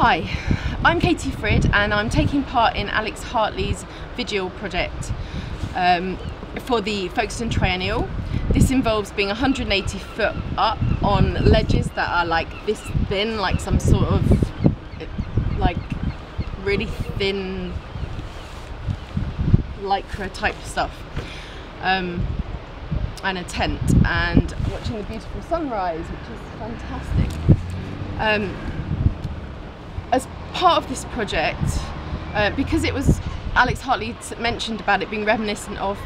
Hi, I'm Katy Fryd and I'm taking part in Alex Hartley's Vigil project for the Folkestone Triennial. This involves being 180 foot up on ledges that are like this thin, like some sort of like really thin lycra type stuff, and a tent, and watching the beautiful sunrise, which is fantastic. As part of this project, because it was, Alex Hartley mentioned about it being reminiscent of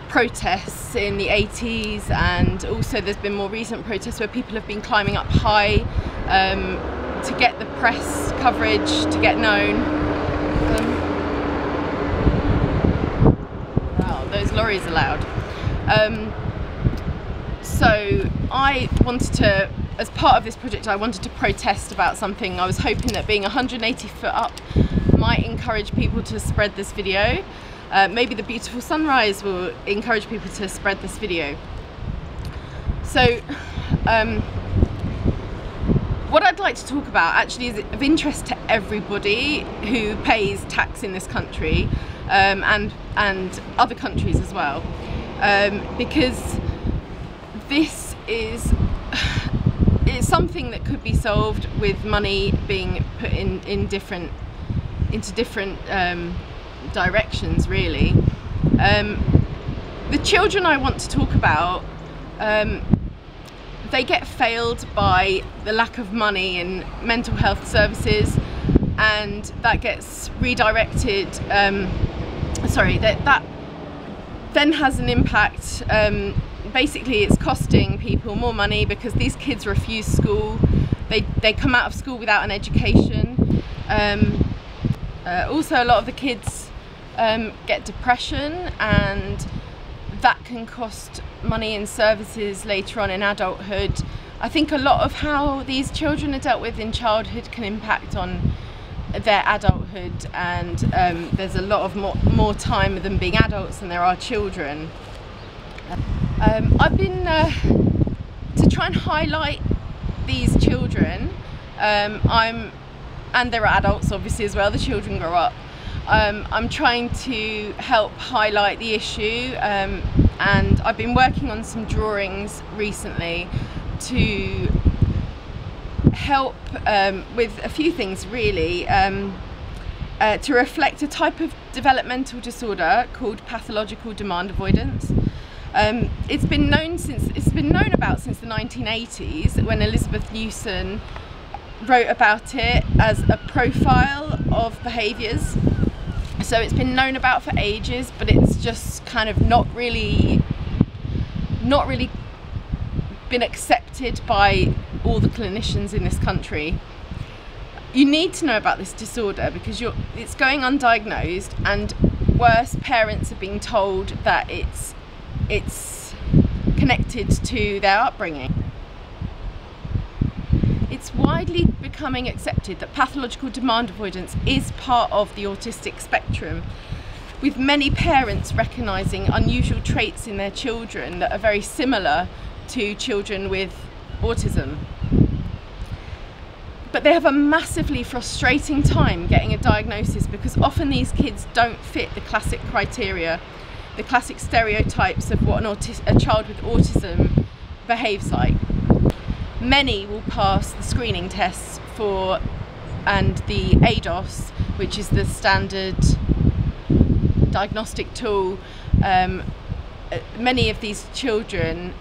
protests in the 80s, and also there's been more recent protests where people have been climbing up high to get the press coverage, to get known. Wow, those lorries are loud. So I wanted to, as part of this project, I wanted to protest about something. I was hoping that being 180 foot up might encourage people to spread this video. Maybe the beautiful sunrise will encourage people to spread this video. So what I'd like to talk about actually is of interest to everybody who pays tax in this country, and other countries as well, because this is it's something that could be solved with money being put into different directions, really. The children I want to talk about, they get failed by the lack of money in mental health services, and that gets redirected, that then has an impact. Basically it's costing people more money because these kids refuse school, they come out of school without an education. Also a lot of the kids get depression, and that can cost money in services later on in adulthood. I think a lot of how these children are dealt with in childhood can impact on their adulthood, and there's a lot of more time with them being adults than there are children. I've been to try and highlight these children, and there are adults obviously as well, the children grow up. I'm trying to help highlight the issue, and I've been working on some drawings recently to help with a few things, really, to reflect a type of developmental disorder called pathological demand avoidance. It's been known about since the 1980s, when Elizabeth Newson wrote about it as a profile of behaviours. So it's been known about for ages, but it's just kind of not really been accepted by all the clinicians in this country. You need to know about this disorder because it's going undiagnosed, and worse, parents are being told that it's connected to their upbringing. It's widely becoming accepted that pathological demand avoidance is part of the autistic spectrum, with many parents recognising unusual traits in their children that are very similar to children with autism. But they have a massively frustrating time getting a diagnosis because often these kids don't fit the classic criteria, the classic stereotypes of what a child with autism behaves like. Many will pass the screening tests and the ADOS, which is the standard diagnostic tool. Many of these children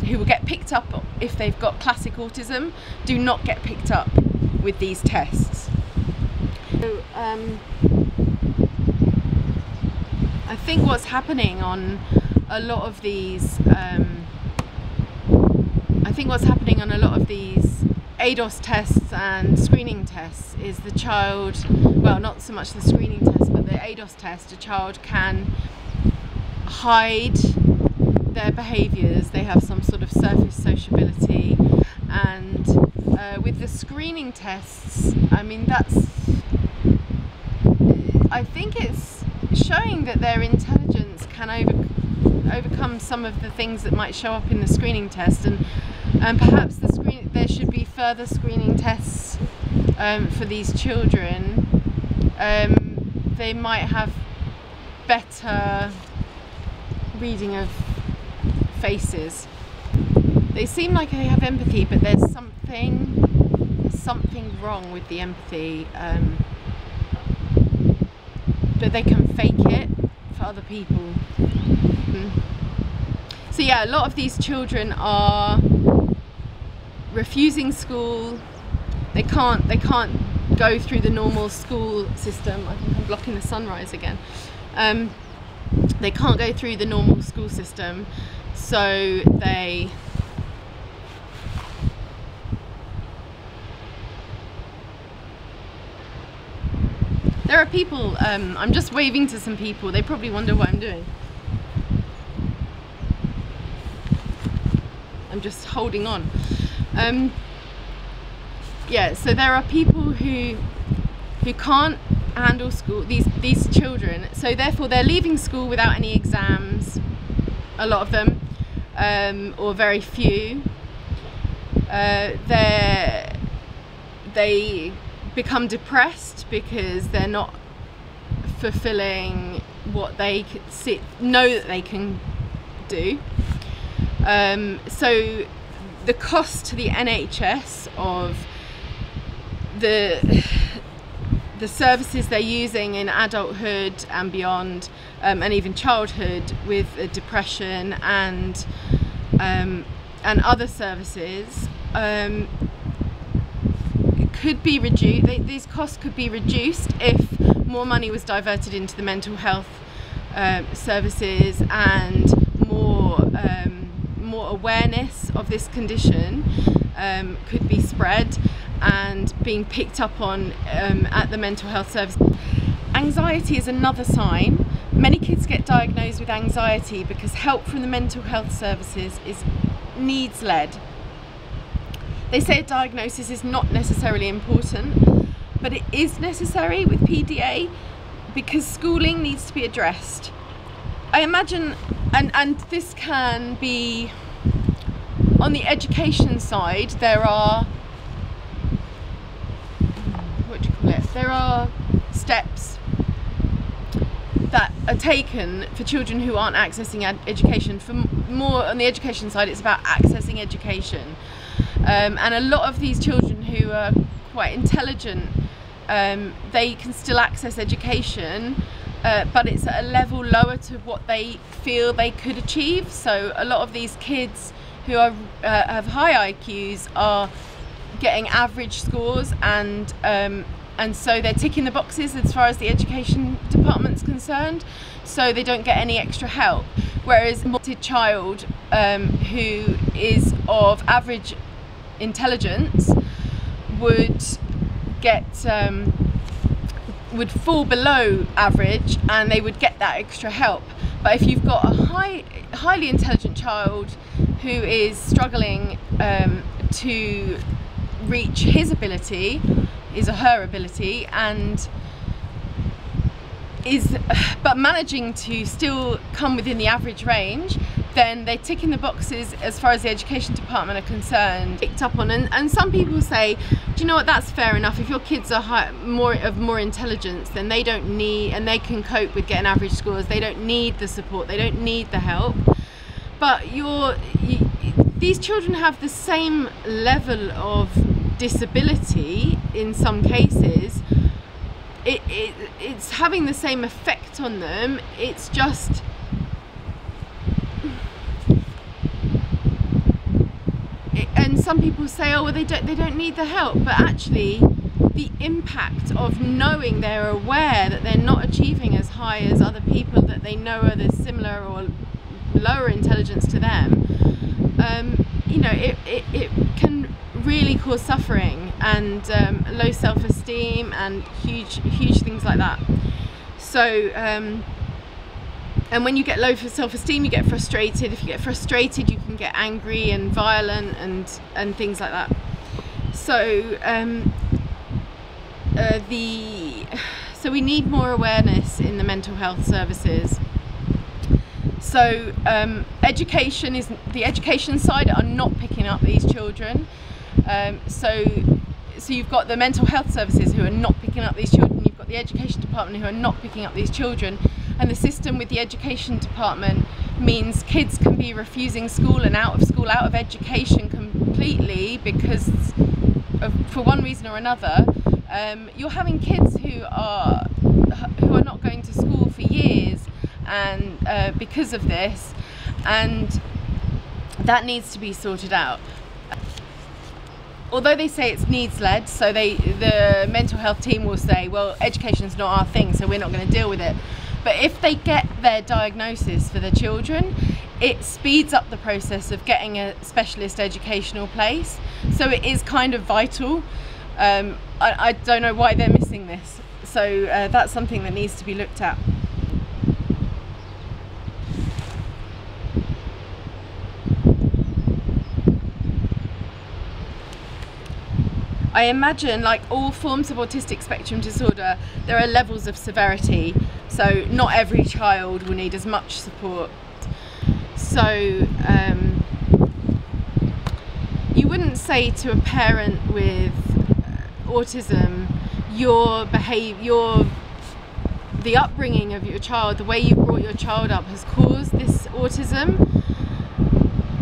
who will get picked up if they've got classic autism do not get picked up with these tests. So, I think what's happening on a lot of these ADOS tests and screening tests is the child, well, not so much the screening test, but the ADOS test, a child can hide their behaviours, they have some sort of surface sociability, and with the screening tests, I mean, I think it's showing that their intelligence can overcome some of the things that might show up in the screening test, and perhaps there should be further screening tests for these children, they might have better reading of faces. They seem like they have empathy, but there's something wrong with the empathy, but they can fake it for other people. So yeah, a lot of these children are refusing school. They can't go through the normal school system. I think I'm blocking the sunrise again. They can't go through the normal school system, so there are people, I'm just waving to some people, they probably wonder what I'm doing. I'm just holding on. Yeah, so there are people who can't handle school, these children, so therefore they're leaving school without any exams, a lot of them, or very few. They become depressed because they're not fulfilling what they know that they can do. So the cost to the NHS of the services they're using in adulthood and beyond, and even childhood with depression and other services, could be reduced. These costs could be reduced if more money was diverted into the mental health services, and more awareness of this condition could be spread and being picked up on at the mental health service. Anxiety is another sign. Many kids get diagnosed with anxiety because help from the mental health services is needs-led. They say a diagnosis is not necessarily important, but it is necessary with PDA because schooling needs to be addressed. I imagine, and this can be on the education side, there are, there are steps that are taken for children who aren't accessing education. For more on the education side, it's about accessing education. And a lot of these children who are quite intelligent, they can still access education, but it's at a level lower to what they feel they could achieve. So a lot of these kids who are have high IQs are getting average scores, and so they're ticking the boxes as far as the education department's concerned, so they don't get any extra help. Whereas a autistic child who is of average intelligence would get would fall below average, and they would get that extra help. But if you've got a highly intelligent child who is struggling to reach his ability, his or her ability, and but managing to still come within the average range, then they tick in the boxes as far as the education department are concerned, picked up on. And some people say, do you know what, that's fair enough. If your kids are more intelligence, then they don't need, and they can cope with getting average scores, they don't need the support, they don't need the help. But these children have the same level of disability in some cases. It's having the same effect on them. It's just and some people say, oh well, they don't need the help, but actually the impact of knowing they're aware that they're not achieving as high as other people that they know are the similar or lower intelligence to them, you know, it can really cause suffering and low self-esteem and huge things like that. So and when you get low self-esteem, you get frustrated. If you get frustrated, you can get angry and violent and things like that. So so we need more awareness in the mental health services. So the education side are not picking up these children. So so you've got the mental health services who are not picking up these children, you've got the education department who are not picking up these children, and the system with the education department means kids can be refusing school and out of education completely because of, for one reason or another. You're having kids who are not going to school for years, and because of this, and that needs to be sorted out. Although they say it's needs-led, so the mental health team will say, well, education's not our thing, so we're not going to deal with it. But if they get their diagnosis for the children, it speeds up the process of getting a specialist educational place. So it is kind of vital. I don't know why they're missing this. So that's something that needs to be looked at. I imagine, like all forms of autistic spectrum disorder, there are levels of severity, so not every child will need as much support. So you wouldn't say to a parent with autism, the upbringing of your child, the way you brought your child up has caused this autism,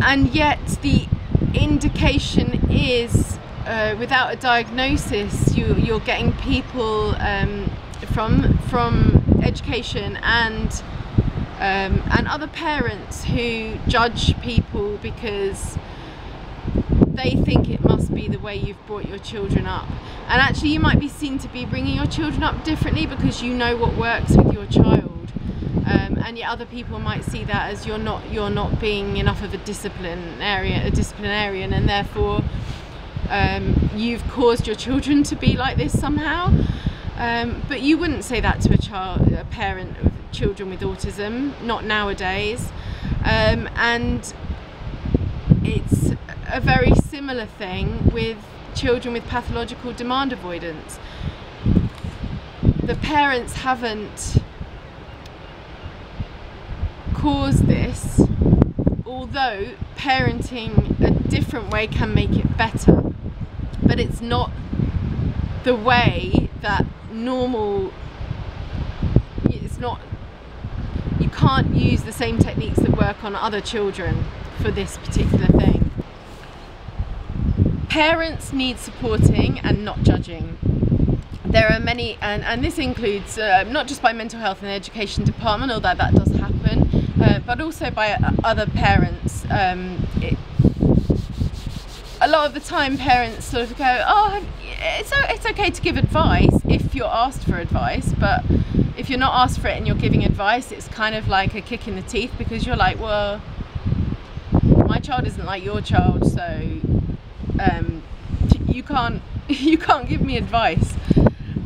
and yet the indication is without a diagnosis, you're getting people from education and other parents who judge people because they think it must be the way you've brought your children up. And actually you might be seen to be bringing your children up differently because you know what works with your child, and yet other people might see that as you're not being enough of a disciplinarian, and therefore you've caused your children to be like this somehow. But you wouldn't say that to a parent of children with autism, not nowadays. And it's a very similar thing with children with pathological demand avoidance. The parents haven't caused this, although parenting a different way can make it better. But it's not the way that you can't use the same techniques that work on other children for this particular thing. Parents need supporting and not judging. There are many, and this includes not just by mental health and the education department, although that does happen, but also by other parents. A lot of the time parents sort of go, oh, it's okay to give advice if you're asked for advice, but if you're not asked for it and you're giving advice, it's kind of like a kick in the teeth, because you're like, well, my child isn't like your child, so you can't give me advice.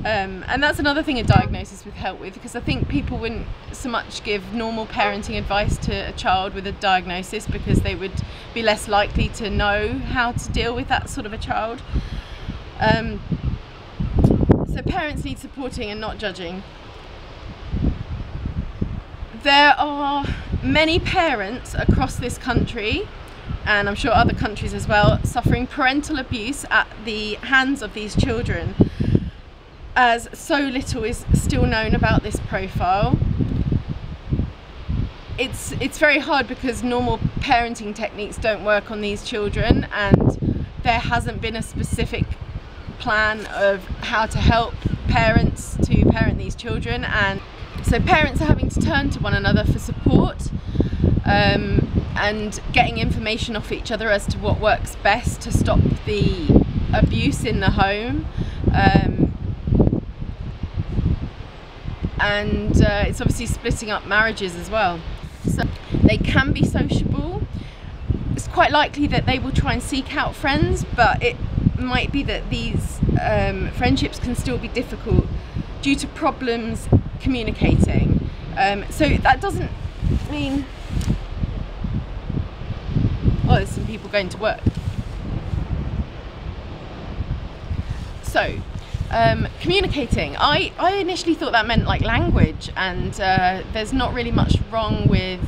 And that's another thing a diagnosis would help with, because I think people wouldn't so much give normal parenting advice to a child with a diagnosis because they would be less likely to know how to deal with that sort of a child. So parents need supporting and not judging. There are many parents across this country, and I'm sure other countries as well, suffering parental abuse at the hands of these children, as so little is still known about this profile. It's very hard because normal parenting techniques don't work on these children, and there hasn't been a specific plan of how to help parents to parent these children, and so parents are having to turn to one another for support, and getting information off each other as to what works best to stop the abuse in the home. And it's obviously splitting up marriages as well. So they can be sociable. It's quite likely that they will try and seek out friends, but it might be that these friendships can still be difficult due to problems communicating. So that doesn't mean, oh, there's some people going to work. So communicating, I initially thought that meant like language, and there's not really much wrong with,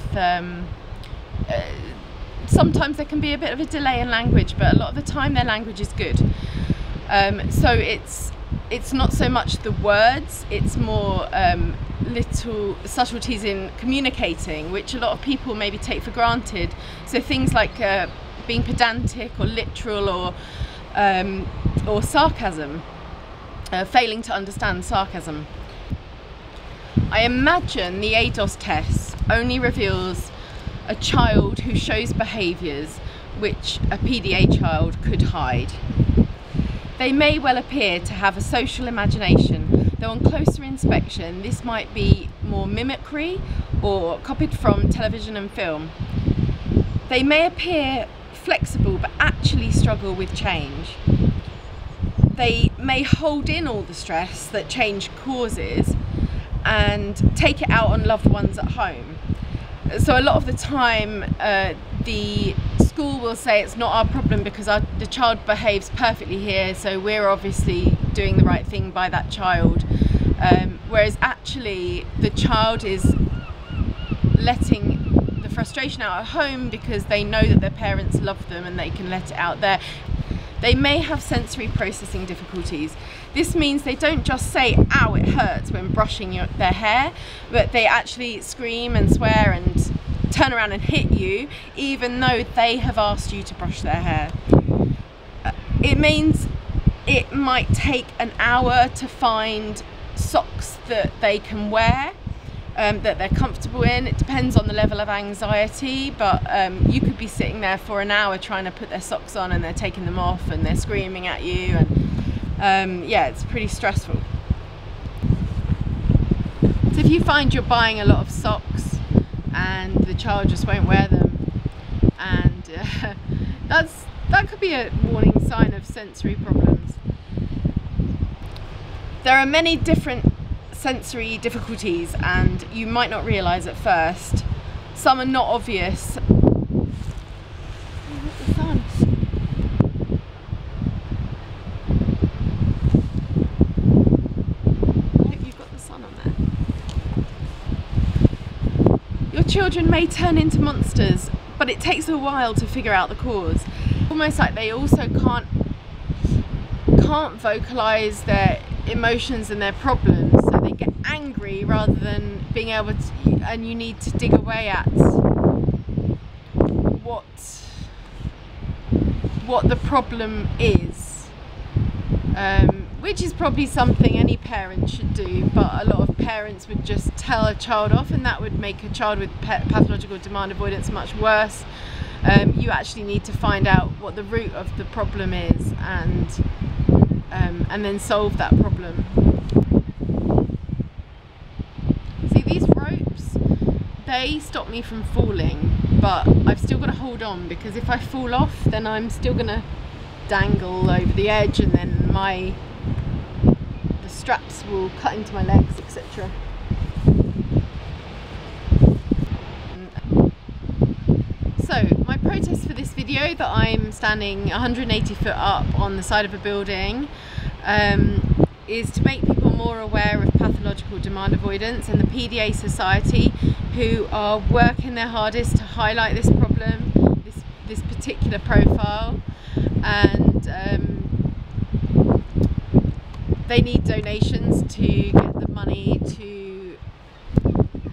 sometimes there can be a bit of a delay in language, but a lot of the time their language is good. So it's not so much the words, it's more little subtleties in communicating, which a lot of people maybe take for granted. So things like being pedantic or literal, or sarcasm, failing to understand sarcasm. I imagine the ADOS test only reveals a child who shows behaviours which a PDA child could hide. They may well appear to have a social imagination, though on closer inspection this might be more mimicry or copied from television and film. They may appear flexible but actually struggle with change. They may hold in all the stress that change causes and take it out on loved ones at home. So a lot of the time the school will say it's not our problem because the child behaves perfectly here, so we're obviously doing the right thing by that child, whereas actually the child is letting the frustration out at home because they know that their parents love them and they can let it out there. They may have sensory processing difficulties. This means they don't just say, ow, it hurts when brushing their hair, but they actually scream and swear and turn around and hit you, even though they have asked you to brush their hair. It means it might take an hour to find socks that they can wear, that they're comfortable in. It depends on the level of anxiety, but you could be sitting there for an hour trying to put their socks on and they're taking them off and they're screaming at you, and yeah, it's pretty stressful. So if you find you're buying a lot of socks and the child just won't wear them, and that could be a warning sign of sensory problems. There are many different sensory difficulties and you might not realise at first. Some are not obvious. The sun. I hope you've got the sun on there. Your children may turn into monsters, but it takes a while to figure out the cause. Almost like they also can't vocalise their emotions and their problems, so they get angry rather than being able to, and you need to dig away at what the problem is, which is probably something any parent should do, but a lot of parents would just tell a child off, and that would make a child with pathological demand avoidance much worse. You actually need to find out what the root of the problem is and then solve that problem. See, these ropes, they stop me from falling, but I've still got to hold on, because if I fall off then I'm still going to dangle over the edge, and then the straps will cut into my legs, etc. So my protest for this video, that I'm standing 180 foot up on the side of a building, is to make people more aware of pathological demand avoidance and the PDA Society, who are working their hardest to highlight this problem, this particular profile, and they need donations to get the money to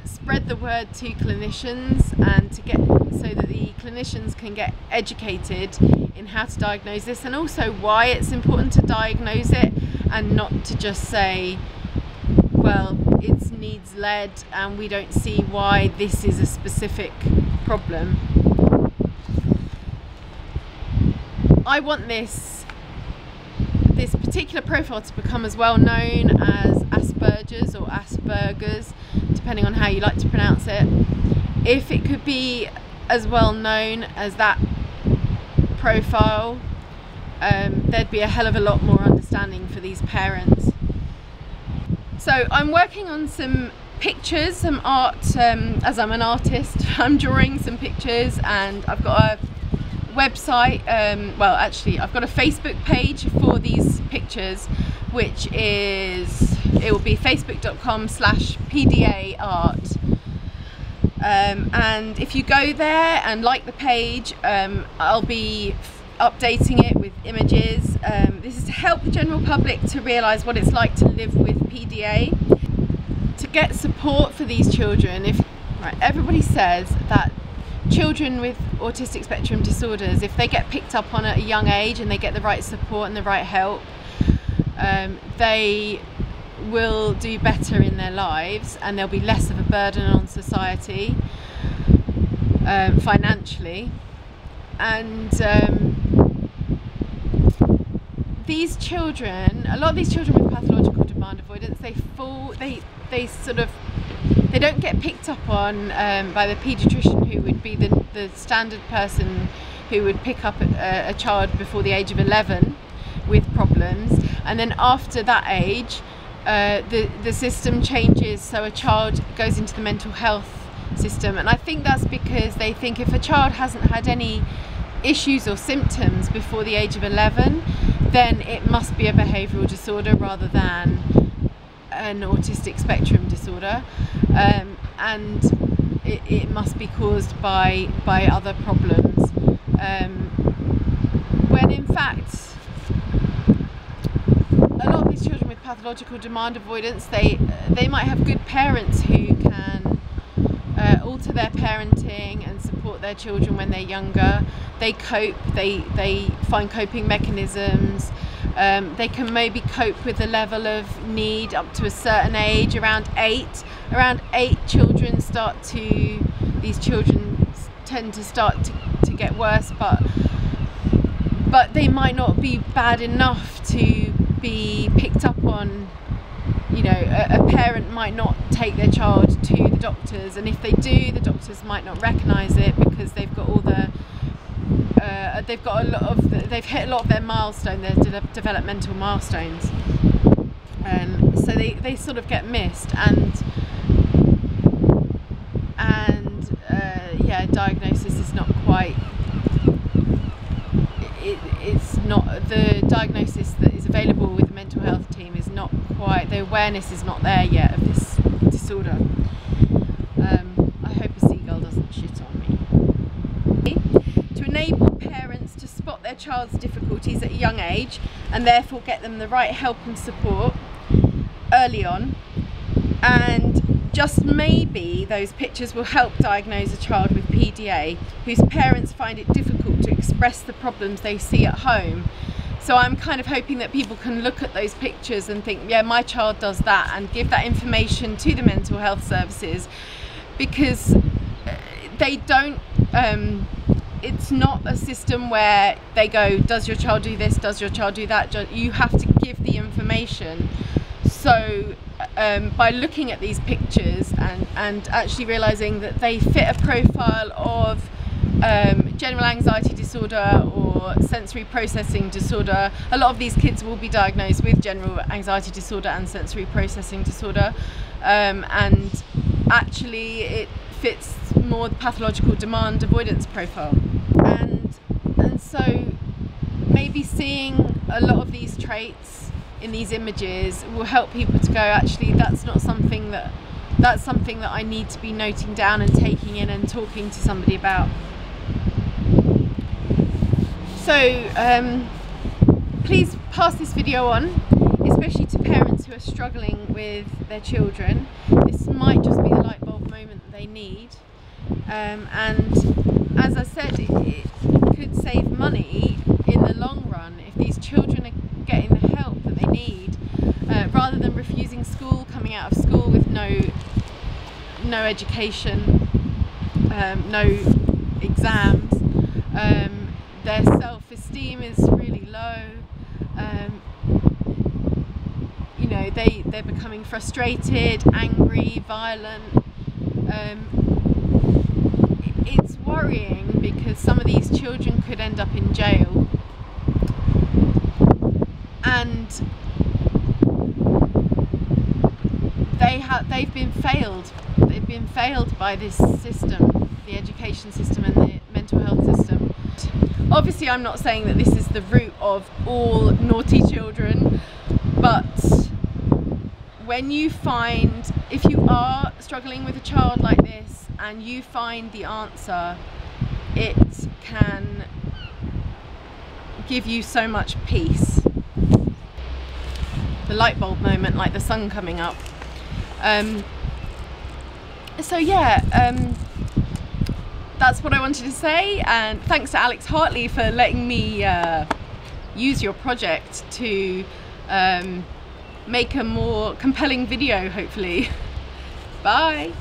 spread the word to clinicians, and to get so that the clinicians can get educated in how to diagnose this, and also why it's important to diagnose it and not to just say, well, it needs lead and we don't see why this is a specific problem. I want this particular profile to become as well known as Asperger's or Asperger's, depending on how you like to pronounce it. If it could be as well known as that profile, there'd be a hell of a lot more understanding for these parents. So I'm working on some pictures, some art, as I'm an artist. I'm drawing some pictures, and I've got a website, well actually I've got a Facebook page for these pictures, which is, it will be facebook.com/PDA art. And if you go there and like the page, I'll be updating it with images. This is to help the general public to realise what it's like to live with PDA, to get support for these children. Everybody says that children with autistic spectrum disorders, if they get picked up on at a young age and they get the right support and the right help, they will do better in their lives, and there'll be less of a burden on society financially. And these children, a lot of these children with pathological demand avoidance, they don't get picked up on by the paediatrician, who would be the standard person who would pick up a child before the age of 11 with problems, and then after that age the system changes, so a child goes into the mental health system. And I think that's because they think if a child hasn't had any issues or symptoms before the age of 11, then it must be a behavioural disorder rather than an autistic spectrum disorder, and it must be caused by other problems, when in fact a lot of these children with pathological demand avoidance, they might have good parents who can alter their parenting and support their children when they're younger. They cope, they find coping mechanisms. They can maybe cope with the level of need up to a certain age, around 8. Around 8 children these children tend to start to get worse, but they might not be bad enough to be picked up on. You know, a parent might not take their child to the doctors, and if they do, the doctors might not recognise it because they've got all the they've hit a lot of their milestones, their developmental milestones, so they sort of get missed, and yeah, diagnosis is not quite. It's not the diagnosis that is available with the mental health team is not quite. The awareness is not there yet of this disorder. I hope a seagull doesn't shit on me. To enable parents to spot their child's difficulties at a young age and therefore get them the right help and support early on, and just maybe those pictures will help diagnose a child with PDA whose parents find it difficult to express the problems they see at home. So I'm kind of hoping that people can look at those pictures and think, yeah, my child does that, and give that information to the mental health services, because they don't, it's not a system where they go, does your child do this, does your child do that? You have to give the information. So by looking at these pictures and actually realising that they fit a profile of general anxiety disorder or sensory processing disorder. A lot of these kids will be diagnosed with general anxiety disorder and sensory processing disorder, and actually it fits more the pathological demand avoidance profile, and so maybe seeing a lot of these traits in these images will help people to go, actually that's something that I need to be noting down and taking in and talking to somebody about. So please pass this video on, especially to parents who are struggling with their children. This might just be the light bulb moment that they need, and as I said, it could save money in the long run if these children are getting the help that they need, rather than refusing school, coming out of school with no education, no exams. Their self-esteem is really low. You know, they're becoming frustrated, angry, violent. It's worrying because some of these children could end up in jail, and they've been failed. They've been failed by this system, the education system and the mental health system. Obviously, I'm not saying that this is the root of all naughty children, but when you find, if you are struggling with a child like this and you find the answer, it can give you so much peace. The light bulb moment, like the sun coming up. So yeah, that's what I wanted to say, and thanks to Alex Hartley for letting me use your project to make a more compelling video, hopefully. Bye!